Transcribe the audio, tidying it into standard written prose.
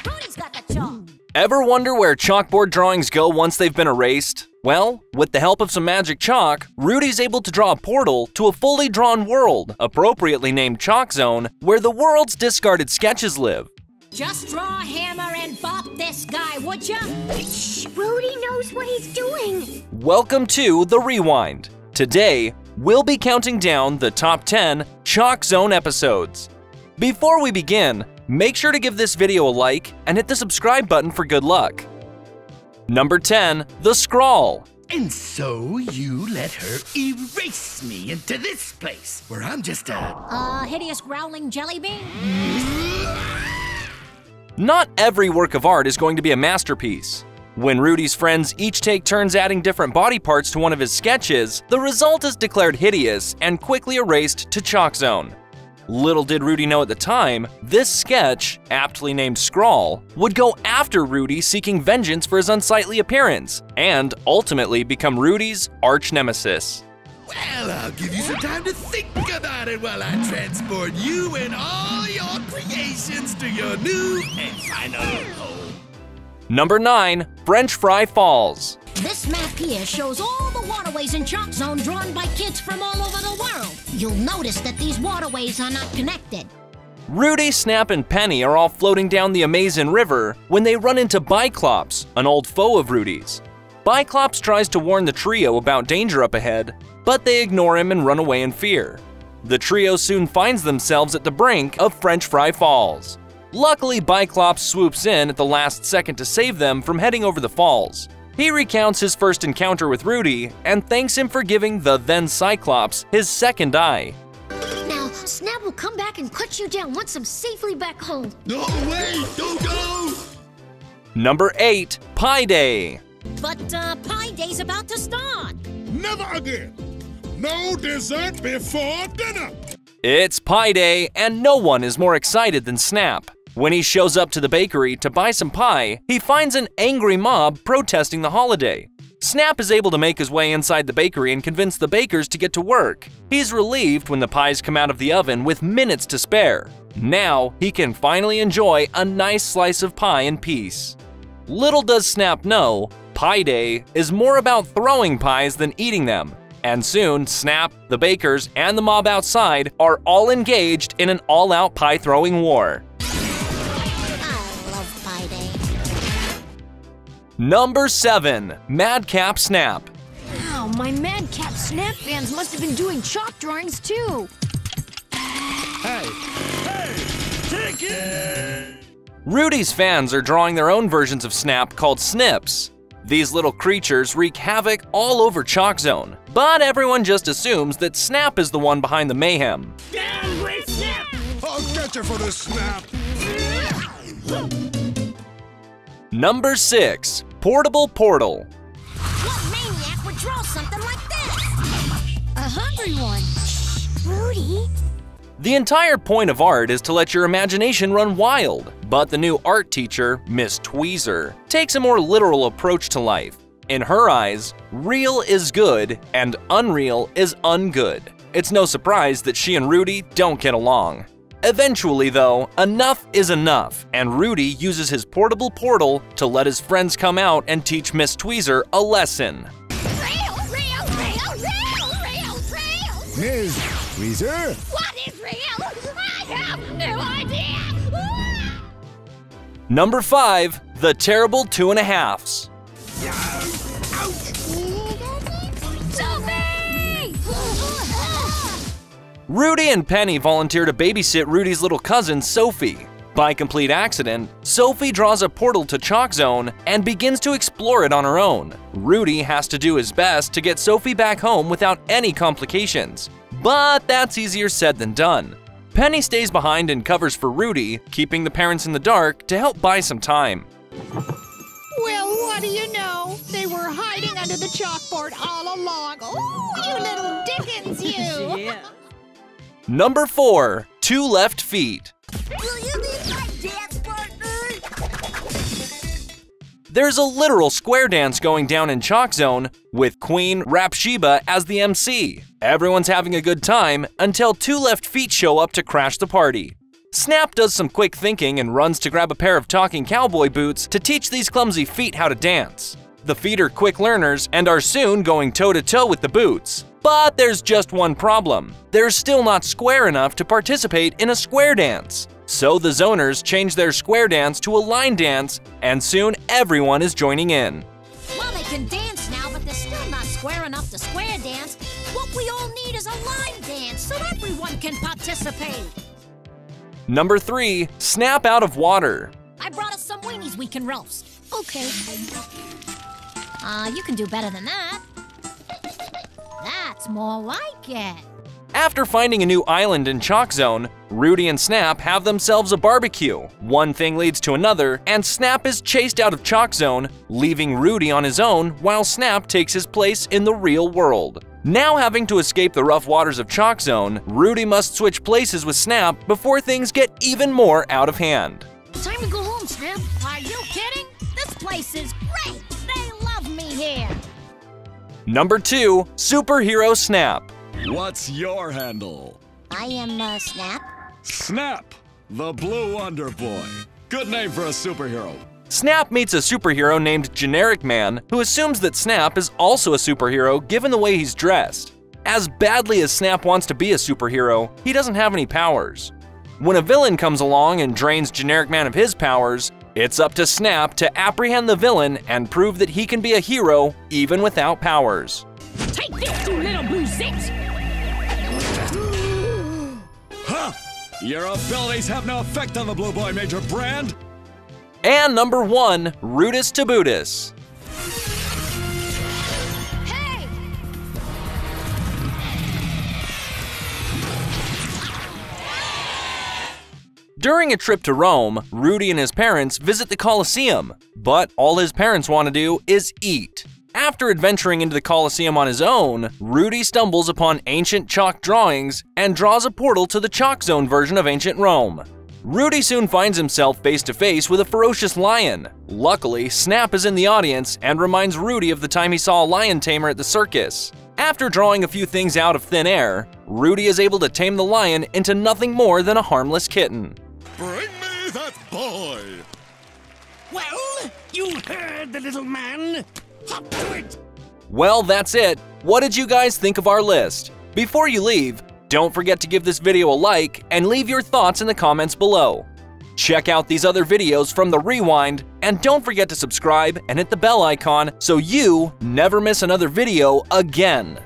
Rudy's got the chalk. Ever wonder where chalkboard drawings go once they've been erased? Well, with the help of some magic chalk, Rudy's able to draw a portal to a fully drawn world, appropriately named ChalkZone, where the world's discarded sketches live. Just draw a hammer and bop this guy, would ya? Shh, Rudy knows what he's doing. Welcome to The Rewind. Today, we'll be counting down the top 10 ChalkZone episodes. Before we begin, make sure to give this video a like and hit the subscribe button for good luck. Number 10, The Scrawl. And so you let her erase me into this place, where I'm just a... Hideous growling jelly bean? Not every work of art is going to be a masterpiece. When Rudy's friends each take turns adding different body parts to one of his sketches, the result is declared hideous and quickly erased to ChalkZone. Little did Rudy know at the time, this sketch, aptly named Scrawl, would go after Rudy seeking vengeance for his unsightly appearance, and ultimately become Rudy's arch-nemesis. Well, I'll give you some time to think about it while I transport you and all your creations to your new and final home. Number 9, French Fry Falls. This map here shows all the waterways in ChalkZone drawn by kids from all over the world. You'll notice that these waterways are not connected. Rudy, Snap, and Penny are all floating down the Amazing River when they run into Biclops, an old foe of Rudy's. Biclops tries to warn the trio about danger up ahead, but they ignore him and run away in fear. The trio soon finds themselves at the brink of French Fry Falls. Luckily, Biclops swoops in at the last second to save them from heading over the falls. He recounts his first encounter with Rudy and thanks him for giving the then Cyclops his second eye. Now, Snap will come back and put you down once I'm safely back home. No, wait, don't go! Number 8, Pie Day. But Pie Day's about to start. Never again. No dessert before dinner. It's Pie Day, and no one is more excited than Snap. When he shows up to the bakery to buy some pie, he finds an angry mob protesting the holiday. Snap is able to make his way inside the bakery and convince the bakers to get to work. He's relieved when the pies come out of the oven with minutes to spare. Now, he can finally enjoy a nice slice of pie in peace. Little does Snap know, Pie Day is more about throwing pies than eating them. And soon, Snap, the bakers, and the mob outside are all engaged in an all-out pie-throwing war. I love Pie Day. Number 7, Madcap Snap. Wow, my Madcap Snap fans must have been doing chalk drawings too. Hey, take it! Rudy's fans are drawing their own versions of Snap called Snips. These little creatures wreak havoc all over ChalkZone, but everyone just assumes that Snap is the one behind the mayhem. Down with Snap! I'll get you for this Snap! Number 6, Portable Portal. What maniac would draw something like this? A hungry one. Rudy? The entire point of art is to let your imagination run wild, but the new art teacher, Miss Tweezer, takes a more literal approach to life. In her eyes, real is good and unreal is ungood. It's no surprise that she and Rudy don't get along. Eventually though, enough is enough, and Rudy uses his portable portal to let his friends come out and teach Miss Tweezer a lesson. Real. Ms. Tweezer? What is real? I have no idea. Number 5, The Terrible 2.5s. Sophie! Rudy and Penny volunteer to babysit Rudy's little cousin, Sophie. By complete accident, Sophie draws a portal to ChalkZone and begins to explore it on her own. Rudy has to do his best to get Sophie back home without any complications. But that's easier said than done. Penny stays behind and covers for Rudy, keeping the parents in the dark to help buy some time. Well, what do you know? They were hiding under the chalkboard all along. Oh, you little dickens, you! Yeah. Number 4, 2 Left Feet. Will you be my dance partner? There's a literal square dance going down in ChalkZone with Queen Rapshiba as the MC. Everyone's having a good time until 2 Left Feet show up to crash the party. Snap does some quick thinking and runs to grab a pair of talking cowboy boots to teach these clumsy feet how to dance. The feet are quick learners and are soon going toe-to-toe with the boots. But there's just one problem. They're still not square enough to participate in a square dance. So the zoners change their square dance to a line dance, and soon everyone is joining in. Well, they can dance now, but they're still not square enough to square dance. What we all need is a line dance so everyone can participate. Number 3. Snap out of water. I brought us some weenies we can roast. Okay. You can do better than that. That's more like it. After finding a new island in ChalkZone, Rudy and Snap have themselves a barbecue. One thing leads to another, and Snap is chased out of ChalkZone, leaving Rudy on his own while Snap takes his place in the real world. Now having to escape the rough waters of ChalkZone, Rudy must switch places with Snap before things get even more out of hand. Time to go home, Snap. Are you kidding? This place is great. They love me here. Number 2. Superhero Snap. What's your handle? I am, Snap. Snap, the Blue Wonder Boy. Good name for a superhero. Snap meets a superhero named Generic Man, who assumes that Snap is also a superhero given the way he's dressed. As badly as Snap wants to be a superhero, he doesn't have any powers. When a villain comes along and drains Generic Man of his powers, it's up to Snap to apprehend the villain and prove that he can be a hero even without powers. Take this, you little blue zit! Huh! Your abilities have no effect on the Blue Boy, Major Brand. And number 1. Rudest to Buddhist. Hey! During a trip to Rome, Rudy and his parents visit the Colosseum, but all his parents want to do is eat. After adventuring into the Colosseum on his own, Rudy stumbles upon ancient chalk drawings and draws a portal to the ChalkZone version of ancient Rome. Rudy soon finds himself face to face with a ferocious lion. Luckily, Snap is in the audience and reminds Rudy of the time he saw a lion tamer at the circus. After drawing a few things out of thin air, Rudy is able to tame the lion into nothing more than a harmless kitten. Bring me that boy. Well, you heard the little man. Hop to it. Well, that's it. What did you guys think of our list? Before you leave, don't forget to give this video a like and leave your thoughts in the comments below. Check out these other videos from The Rewind, and don't forget to subscribe and hit the bell icon so you never miss another video again.